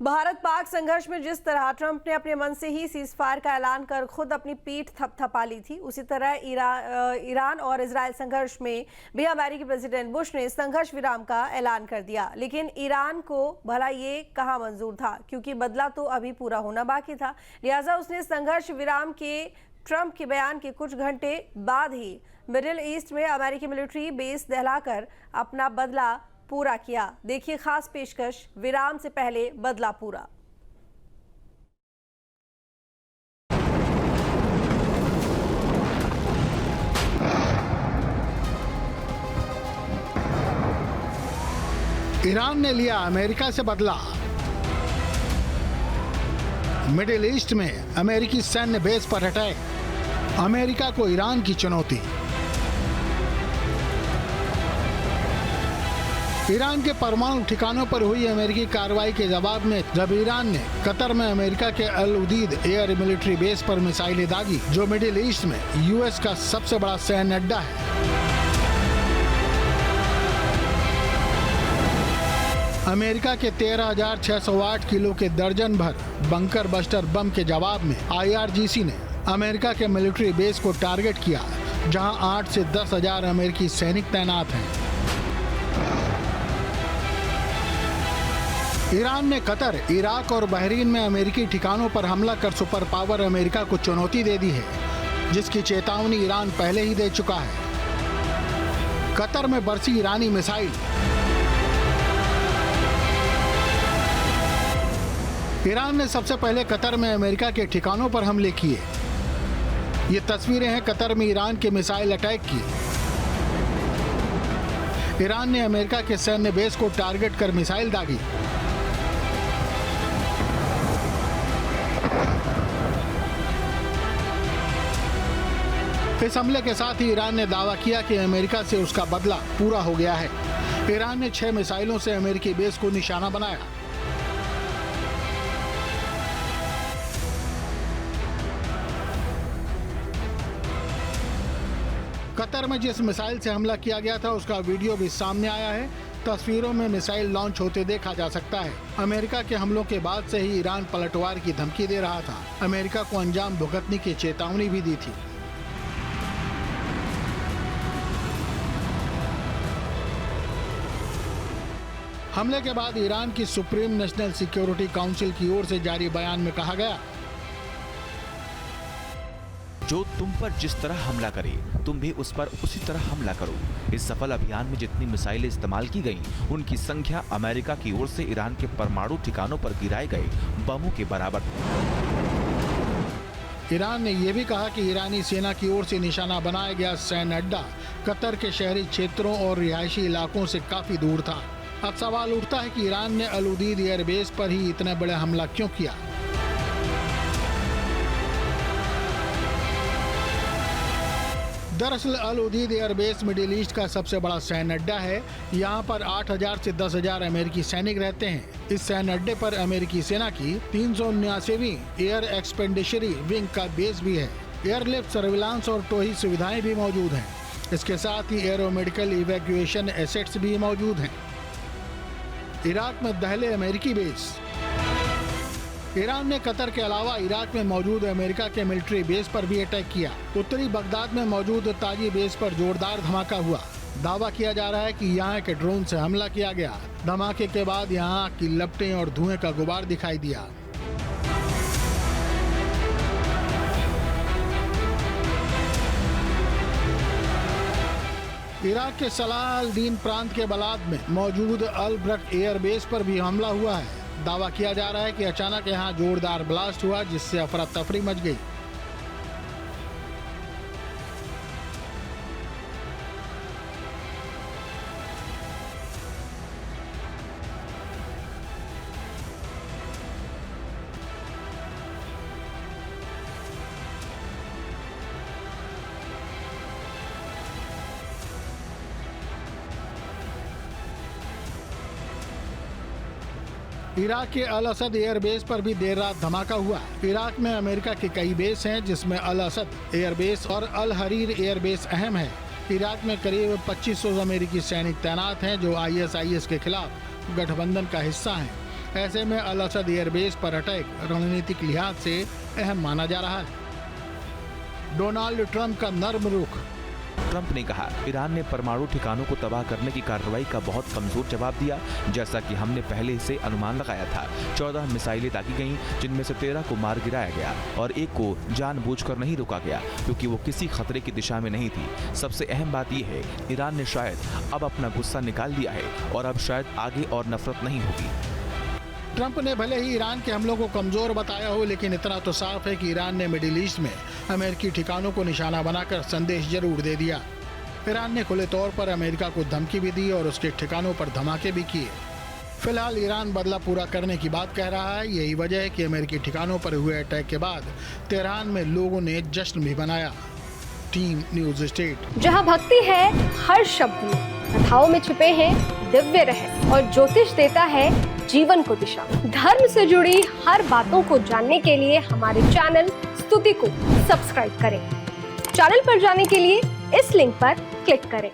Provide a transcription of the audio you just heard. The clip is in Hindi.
भारत पाक संघर्ष में जिस तरह ट्रंप ने अपने मन से ही सीजफायर का ऐलान कर खुद अपनी पीठ थपथपा ली थी, उसी तरह ईरान और इजरायल संघर्ष में भी अमेरिकी प्रेसिडेंट बुश ने संघर्ष विराम का ऐलान कर दिया। लेकिन ईरान को भला ये कहाँ मंजूर था, क्योंकि बदला तो अभी पूरा होना बाकी था। लिहाजा उसने संघर्ष विराम के ट्रंप के बयान के कुछ घंटे बाद ही मिडिल ईस्ट में अमेरिकी मिलिट्री बेस दहलाकर अपना बदला पूरा किया। देखिए खास पेशकश, विराम से पहले बदला पूरा। ईरान ने लिया अमेरिका से बदला। मिडिल ईस्ट में अमेरिकी सैन्य बेस पर अटैक, अमेरिका को ईरान की चुनौती। ईरान के परमाणु ठिकानों पर हुई अमेरिकी कार्रवाई के जवाब में जब ईरान ने कतर में अमेरिका के अल उदीद एयर मिलिट्री बेस पर मिसाइलें दागी, जो मिडिल ईस्ट में यूएस का सबसे बड़ा सैन्य अड्डा है। अमेरिका के 13,608 किलो के दर्जन भर बंकर बस्टर बम के जवाब में IRGC ने अमेरिका के मिलिट्री बेस को टारगेट किया, जहां 8 से 10,000 अमेरिकी सैनिक तैनात हैं। ईरान ने कतर, इराक और बहरीन में अमेरिकी ठिकानों पर हमला कर सुपर पावर अमेरिका को चुनौती दे दी है, जिसकी चेतावनी ईरान पहले ही दे चुका है। कतर में बरसी ईरानी मिसाइल। ईरान ने सबसे पहले कतर में अमेरिका के ठिकानों पर हमले किए। ये तस्वीरें हैं कतर में ईरान के मिसाइल अटैक की। ईरान ने अमेरिका के सैन्य बेस को टारगेट कर मिसाइल दागी। इस हमले के साथ ही ईरान ने दावा किया कि अमेरिका से उसका बदला पूरा हो गया है। ईरान ने 6 मिसाइलों से अमेरिकी बेस को निशाना बनाया। कतर में जिस मिसाइल से हमला किया गया था, उसका वीडियो भी सामने आया है। तस्वीरों में मिसाइल लॉन्च होते देखा जा सकता है। अमेरिका के हमलों के बाद से ही ईरान पलटवार की धमकी दे रहा था। अमेरिका को अंजाम भुगतने की चेतावनी भी दी थी। हमले के बाद ईरान की सुप्रीम नेशनल सिक्योरिटी काउंसिल की ओर से जारी बयान में कहा गया, जो तुम पर जिस तरह हमला करे, तुम भी उस पर उसी तरह हमला करो। इस सफल अभियान में जितनी मिसाइलें इस्तेमाल की गईं, उनकी संख्या अमेरिका की ओर से ईरान के परमाणु ठिकानों पर गिराए गए बमों के बराबर। ईरान ने यह भी कहा कि ईरानी सेना की ओर से निशाना बनाया गया सैन्य अड्डा कतर के शहरी क्षेत्रों और रिहायशी इलाकों से काफी दूर था। अब सवाल उठता है कि ईरान ने अल उदीद एयरबेस पर ही इतना बड़ा हमला क्यों किया। दरअसल अल उदीद एयरबेस मिडिल ईस्ट का सबसे बड़ा सैन्य अड्डा है। यहाँ पर 8,000 से 10,000 अमेरिकी सैनिक रहते हैं। इस सैन्य अड्डे पर अमेरिकी सेना की 379वीं एयर एक्सपेंडिशरी विंग का बेस भी है। एयरलिफ्ट, सर्विलांस और टोही सुविधाएं भी मौजूद हैं। इसके साथ ही एरो मेडिकल इवैक्यूएशन एसेट्स भी मौजूद हैं। इराक में दहले अमेरिकी बेस। ईरान ने कतर के अलावा इराक में मौजूद अमेरिका के मिलिट्री बेस पर भी अटैक किया। उत्तरी बगदाद में मौजूद ताजी बेस पर जोरदार धमाका हुआ। दावा किया जा रहा है कि यहाँ के ड्रोन से हमला किया गया। धमाके के बाद यहाँ की लपटें और धुएं का गुबार दिखाई दिया। इराक के सलाह अल दीन प्रांत के बलाद में मौजूद अल ब्रक एयरबेस पर भी हमला हुआ है। दावा किया जा रहा है कि अचानक यहां जोरदार ब्लास्ट हुआ, जिससे अफरा तफरी मच गई। इराक के अल असद एयरबेस पर भी देर रात धमाका हुआ। इराक में अमेरिका के कई बेस हैं, जिसमें अल असद एयरबेस और अल हरीर एयरबेस अहम है। इराक में करीब 2500 अमेरिकी सैनिक तैनात हैं, जो ISIS के खिलाफ गठबंधन का हिस्सा हैं। ऐसे में अल असद एयरबेस पर अटैक रणनीतिक लिहाज से अहम माना जा रहा है। डोनाल्ड ट्रंप का नर्म रुख। ट्रंप ने कहा, ईरान ने परमाणु ठिकानों को तबाह करने की कार्रवाई का बहुत कमजोर जवाब दिया, जैसा कि हमने पहले से अनुमान लगाया था। 14 मिसाइलें दागी गईं, जिनमें से 13 को मार गिराया गया और एक को जानबूझकर नहीं रोका गया क्योंकि वो किसी खतरे की दिशा में नहीं थी। सबसे अहम बात यह है, ईरान ने शायद अब अपना गुस्सा निकाल दिया है और अब शायद आगे और नफरत नहीं होगी। ट्रंप ने भले ही ईरान के हमलों को कमजोर बताया हो, लेकिन इतना तो साफ है कि ईरान ने मिडिल ईस्ट में अमेरिकी ठिकानों को निशाना बनाकर संदेश जरूर दे दिया। ईरान ने खुले तौर पर अमेरिका को धमकी भी दी और उसके ठिकानों पर धमाके भी किए। फिलहाल ईरान बदला पूरा करने की बात कह रहा है। यही वजह है कि अमेरिकी ठिकानों पर हुए अटैक के बाद तेहरान में लोगों ने जश्न भी मनाया। Team news state. जहां भक्ति है हर शब्द में, कथाओं में छुपे हैं दिव्य रहस्य और ज्योतिष देता है जीवन को दिशा। धर्म से जुड़ी हर बातों को जानने के लिए हमारे चैनल स्तुति को सब्सक्राइब करें। चैनल पर जाने के लिए इस लिंक पर क्लिक करें।